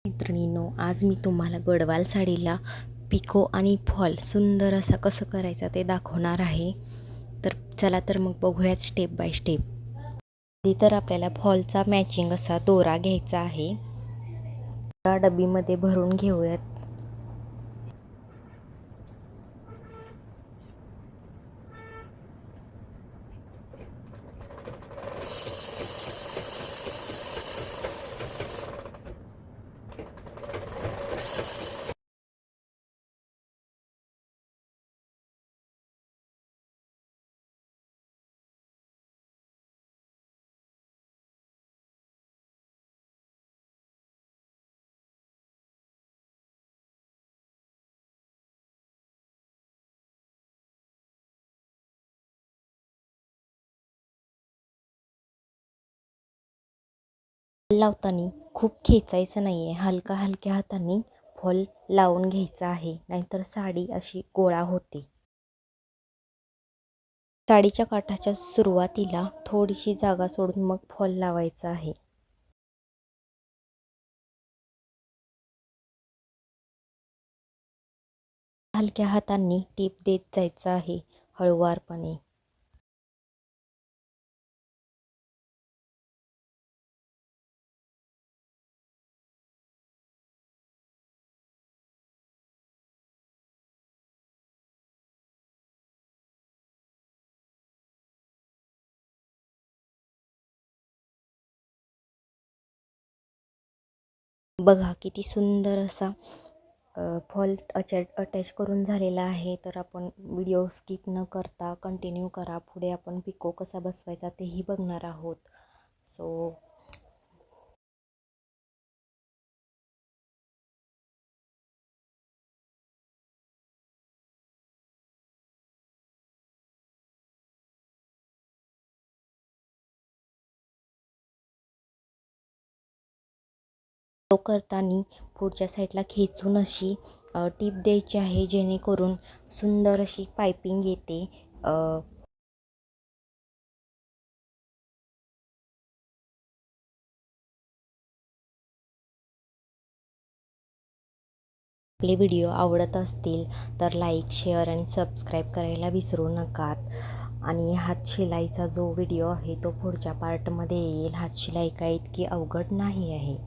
मैत्रिणींनो, आज मी तुम्हाला गडवाल साडीला पिको आणि फॉल सुंदर असा कसं करायचा ते दाखवणार आहे. तर चला तर मग बघूयात स्टेप बाय स्टेप. आधी तर आपल्याला फॉलचा मॅचिंग असा दोरा घ्यायचा आहे. डबीमध्ये भरून घेऊयात. लावताना खूप खेचायचं नाही आहे, हलक्या हाताने फॉल लावून घ्यायचा आहे, नाहीतर साडी अशी गोळा होते. साडीच्या काठाच्या सुरुवातीला थोडीशी जागा सोडून मग फॉल लावायचा आहे. हलक्या हातांनी टीप देत जायचं आहे हळूवारपणे. बघा किती सुंदर असा फॉल अटॅच करून झालेला आहे. तर आपण व्हिडिओ स्किप न करता कंटिन्यू करा. पुढे आपण पिको कसा बसवायचा तेही बघणार आहोत. सो तो करताना पुढच्या साईडला खेचून अशी टीप द्यायची आहे, जेणेकरून सुंदर अशी पायपिंग येते. आपले व्हिडिओ आवडत असतील तर लाईक, शेअर आणि सबस्क्राईब करायला विसरू नकात. आणि हातशिलाईचा जो व्हिडिओ आहे तो पुढच्या पार्टमध्ये येईल. हातशिलाई काय इतकी अवघड नाही आहे.